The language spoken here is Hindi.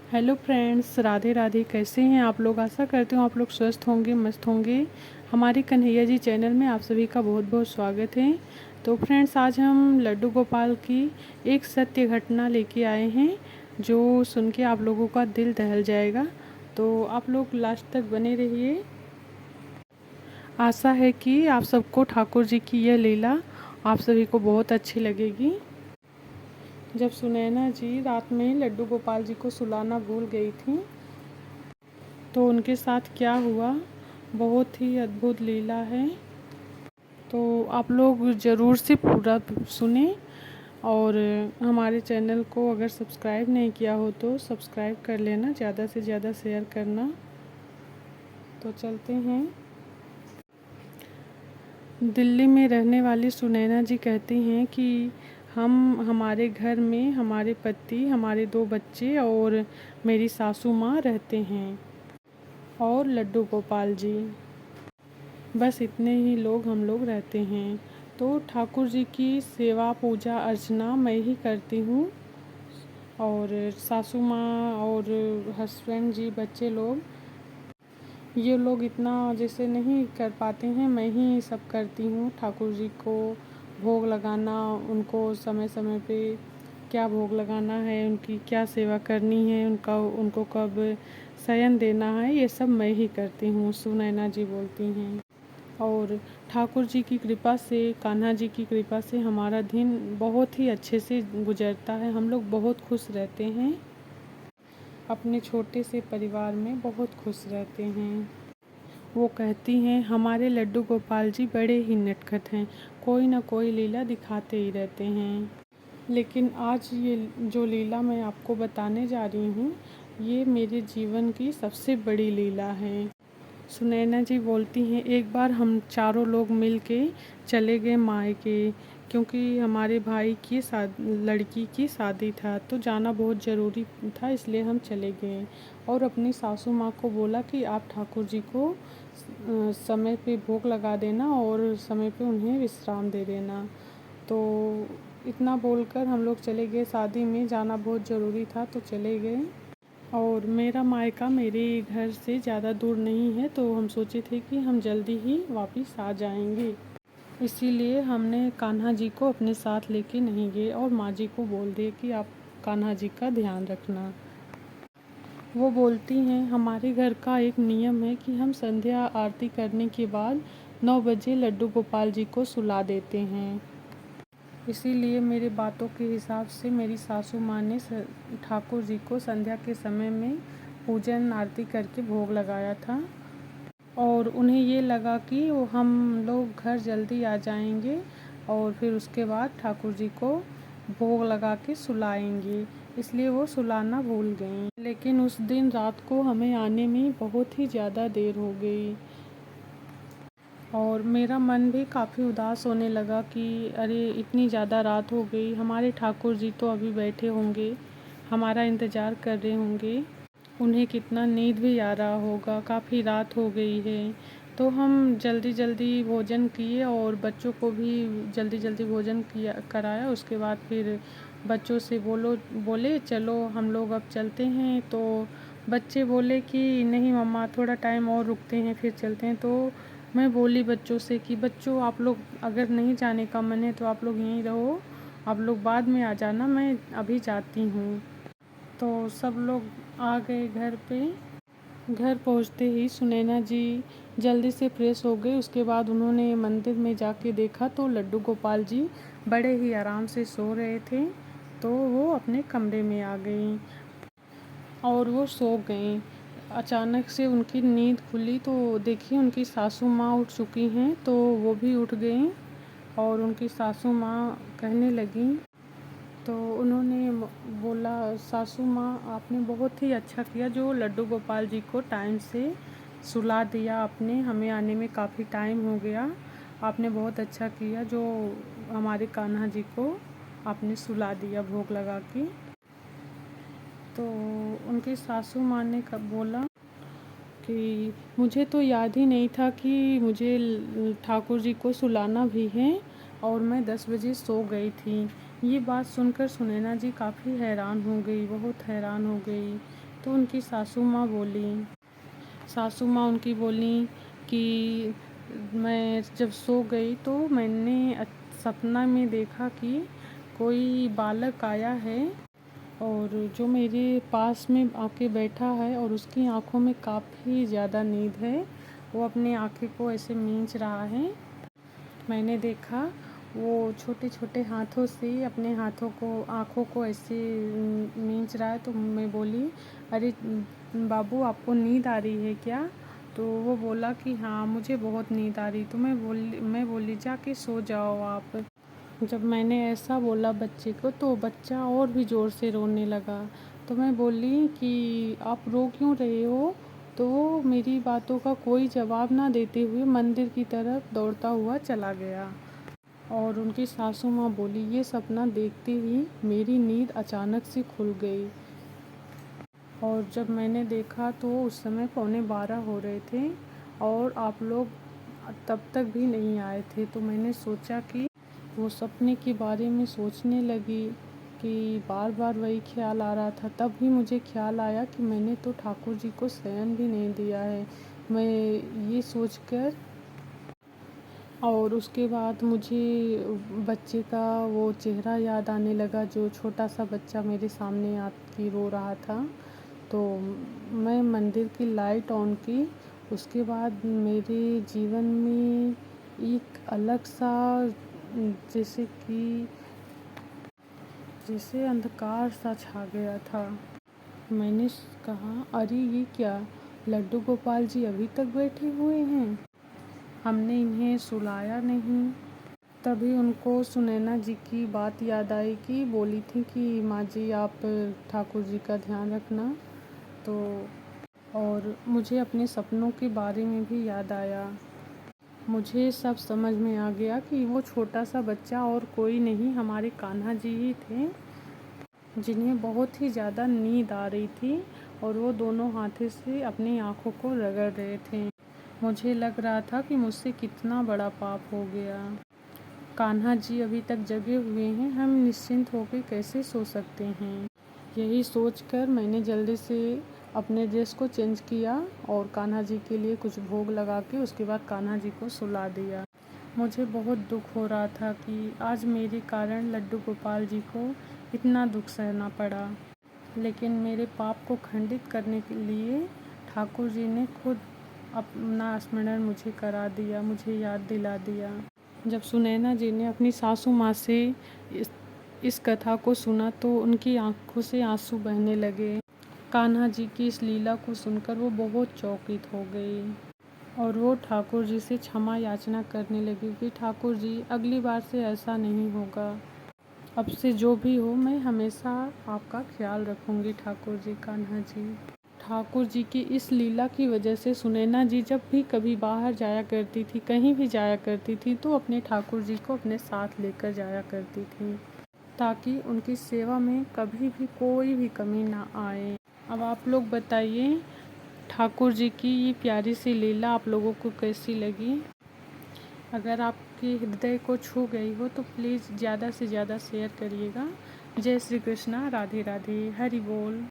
Hello friends, Radhe Radhe. कैसे हैं आप लोग? आशा करती हूँ आप लोग स्वस्थ होंगे, मस्त होंगे। हमारे कन्हैया जी चैनल में आप सभी का बहुत बहुत स्वागत है। तो फ्रेंड्स, आज हम लड्डू गोपाल की एक सत्य घटना लेके आए हैं जो सुन के आप लोगों का दिल दहल जाएगा। तो आप लोग लास्ट तक बने रहिए। आशा है कि आप सबको ठाकुर जी की यह लीला आप सभी को बहुत अच्छी लगेगी। जब सुनैना जी रात में लड्डू गोपाल जी को सुलाना भूल गई थी तो उनके साथ क्या हुआ, बहुत ही अद्भुत लीला है। तो आप लोग ज़रूर से पूरा सुने और हमारे चैनल को अगर सब्सक्राइब नहीं किया हो तो सब्सक्राइब कर लेना, ज़्यादा से ज़्यादा शेयर करना। तो चलते हैं। दिल्ली में रहने वाली सुनैना जी कहती हैं कि हमारे घर में हमारे पति, हमारे 2 बच्चे और मेरी सासू माँ रहते हैं और लड्डू गोपाल जी, बस इतने ही लोग हम लोग रहते हैं। तो ठाकुर जी की सेवा पूजा अर्चना मैं ही करती हूँ और सासू माँ और हस्बैंड जी, बच्चे लोग, ये लोग इतना जैसे नहीं कर पाते हैं, मैं ही सब करती हूँ। ठाकुर जी को भोग लगाना, उनको समय समय पे क्या भोग लगाना है, उनकी क्या सेवा करनी है, उनको कब शयन देना है, ये सब मैं ही करती हूँ, सुनैना जी बोलती हैं। और ठाकुर जी की कृपा से, कान्हा जी की कृपा से हमारा दिन बहुत ही अच्छे से गुजरता है। हम लोग बहुत खुश रहते हैं, अपने छोटे से परिवार में बहुत खुश रहते हैं। वो कहती हैं हमारे लड्डू गोपाल जी बड़े ही नटखट हैं, कोई ना कोई लीला दिखाते ही रहते हैं। लेकिन आज ये जो लीला मैं आपको बताने जा रही हूँ, ये मेरे जीवन की सबसे बड़ी लीला है। सुनैना जी बोलती हैं एक बार हम चारों लोग मिल के चले गए मायके, क्योंकि हमारे भाई की लड़की की शादी था तो जाना बहुत ज़रूरी था, इसलिए हम चले गए। और अपनी सासू माँ को बोला कि आप ठाकुर जी को समय पे भोग लगा देना और समय पे उन्हें विश्राम दे देना। तो इतना बोलकर हम लोग चले गए। शादी में जाना बहुत ज़रूरी था तो चले गए। और मेरा मायका मेरे घर से ज़्यादा दूर नहीं है, तो हम सोचे थे कि हम जल्दी ही वापस आ जाएंगे। इसीलिए हमने कान्हा जी को अपने साथ लेके नहीं गए और माँ जी को बोल दिए कि आप कान्हा जी का ध्यान रखना। वो बोलती हैं हमारे घर का एक नियम है कि हम संध्या आरती करने के बाद 9 बजे लड्डू गोपाल जी को सुला देते हैं। इसीलिए मेरे बातों के हिसाब से मेरी सासू माँ ने ठाकुर जी को संध्या के समय में पूजन आरती करके भोग लगाया था और उन्हें ये लगा कि वो हम लोग घर जल्दी आ जाएंगे और फिर उसके बाद ठाकुर जी को भोग लगा के सुलाएंगे, इसलिए वो सुलाना भूल गई। लेकिन उस दिन रात को हमें आने में बहुत ही ज़्यादा देर हो गई और मेरा मन भी काफ़ी उदास होने लगा कि अरे इतनी ज़्यादा रात हो गई, हमारे ठाकुर जी तो अभी बैठे होंगे, हमारा इंतज़ार कर रहे होंगे, उन्हें कितना नींद भी आ रहा होगा, काफ़ी रात हो गई है। तो हम जल्दी जल्दी भोजन किए और बच्चों को भी जल्दी जल्दी भोजन किया कराया। उसके बाद फिर बच्चों से बोले चलो हम लोग अब चलते हैं। तो बच्चे बोले कि नहीं मम्मा, थोड़ा टाइम और रुकते हैं फिर चलते हैं। तो मैं बोली बच्चों से कि बच्चों, आप लोग अगर नहीं जाने का मन है तो आप लोग यहीं रहो, आप लोग बाद में आ जाना, मैं अभी जाती हूँ। तो सब लोग आ गए घर पे। घर पहुंचते ही सुनैना जी जल्दी से फ्रेश हो गई। उसके बाद उन्होंने मंदिर में जाके देखा तो लड्डू गोपाल जी बड़े ही आराम से सो रहे थे। तो वो अपने कमरे में आ गई और वो सो गई। अचानक से उनकी नींद खुली तो देखी उनकी सासू माँ उठ चुकी हैं, तो वो भी उठ गई और उनकी सासू माँ कहने लगी। तो उन्होंने बोला, सासू माँ आपने बहुत ही अच्छा किया जो लड्डू गोपाल जी को टाइम से सुला दिया आपने, हमें आने में काफ़ी टाइम हो गया, आपने बहुत अच्छा किया जो हमारे कान्हा जी को आपने सुला दिया भोग लगा के। तो उनकी सासू माँ ने कब बोला कि मुझे तो याद ही नहीं था कि मुझे ठाकुर जी को सुलाना भी है और मैं 10 बजे सो गई थी। ये बात सुनकर सुनैना जी काफ़ी हैरान हो गई, बहुत हैरान हो गई तो उनकी सासू माँ उनकी बोली कि मैं जब सो गई तो मैंने सपना में देखा कि कोई बालक आया है और जो मेरे पास में आके बैठा है और उसकी आँखों में काफ़ी ज़्यादा नींद है। वो अपनी आँखें को ऐसे मींच रहा है। मैंने देखा वो छोटे छोटे हाथों से अपने हाथों को आँखों को ऐसे मींच रहा है। तो मैं बोली, अरे बाबू, आपको नींद आ रही है क्या? तो वो बोला कि हाँ, मुझे बहुत नींद आ रही। तो मैं बोली जाके सो जाओ आप। जब मैंने ऐसा बोला बच्चे को तो बच्चा और भी ज़ोर से रोने लगा। तो मैं बोली कि आप रो क्यों रहे हो? तो वो मेरी बातों का कोई जवाब ना देते हुए मंदिर की तरफ दौड़ता हुआ चला गया। और उनकी सासू माँ बोली, ये सपना देखते ही मेरी नींद अचानक से खुल गई। और जब मैंने देखा तो उस समय 11:15 हो रहे थे और आप लोग तब तक भी नहीं आए थे। तो मैंने सोचा कि वो सपने के बारे में सोचने लगी कि बार बार वही ख्याल आ रहा था। तब भी मुझे ख्याल आया कि मैंने तो ठाकुर जी को शयन भी नहीं दिया है। मैं ये सोचकर, और उसके बाद मुझे बच्चे का वो चेहरा याद आने लगा, जो छोटा सा बच्चा मेरे सामने आके रो रहा था। तो मैं मंदिर की लाइट ऑन की। उसके बाद मेरे जीवन में एक अलग सा, जैसे कि जैसे अंधकार सा छा गया था। मैंने कहा, अरे ये क्या, लड्डू गोपाल जी अभी तक बैठे हुए हैं, हमने इन्हें सुलाया नहीं। तभी उनको सुनैना जी की बात याद आई कि बोली थी कि माँ जी आप ठाकुर जी का ध्यान रखना। तो और मुझे अपने सपनों के बारे में भी याद आया। मुझे सब समझ में आ गया कि वो छोटा सा बच्चा और कोई नहीं, हमारे कान्हा जी ही थे, जिन्हें बहुत ही ज़्यादा नींद आ रही थी और वो दोनों हाथों से अपनी आँखों को रगड़ रहे थे। मुझे लग रहा था कि मुझसे कितना बड़ा पाप हो गया। कान्हा जी अभी तक जगे हुए हैं, हम निश्चिंत होकर कैसे सो सकते हैं? यही सोचकर मैंने जल्दी से अपने ड्रेस को चेंज किया और कान्हा जी के लिए कुछ भोग लगा के उसके बाद कान्हा जी को सुला दिया। मुझे बहुत दुख हो रहा था कि आज मेरे कारण लड्डू गोपाल जी को इतना दुख सहना पड़ा। लेकिन मेरे पाप को खंडित करने के लिए ठाकुर जी ने खुद अपना स्मरण मुझे करा दिया, मुझे याद दिला दिया। जब सुनैना जी ने अपनी सासू माँ से इस कथा को सुना तो उनकी आंखों से आंसू बहने लगे। कान्हा जी की इस लीला को सुनकर वो बहुत चौकित हो गई और वो ठाकुर जी से क्षमा याचना करने लगी कि ठाकुर जी, अगली बार से ऐसा नहीं होगा। अब से जो भी हो, मैं हमेशा आपका ख्याल रखूंगी ठाकुर जी, कान्हा जी। ठाकुर जी की इस लीला की वजह से सुनैना जी जब भी कभी बाहर जाया करती थी, कहीं भी जाया करती थी, तो अपने ठाकुर जी को अपने साथ लेकर जाया करती थी, ताकि उनकी सेवा में कभी भी कोई भी कमी ना आए। अब आप लोग बताइए, ठाकुर जी की ये प्यारी सी लीला आप लोगों को कैसी लगी? अगर आपके हृदय को छू गई हो तो प्लीज़ ज़्यादा से ज़्यादा शेयर करिएगा। जय श्री कृष्णा, राधे राधे, हरि बोल।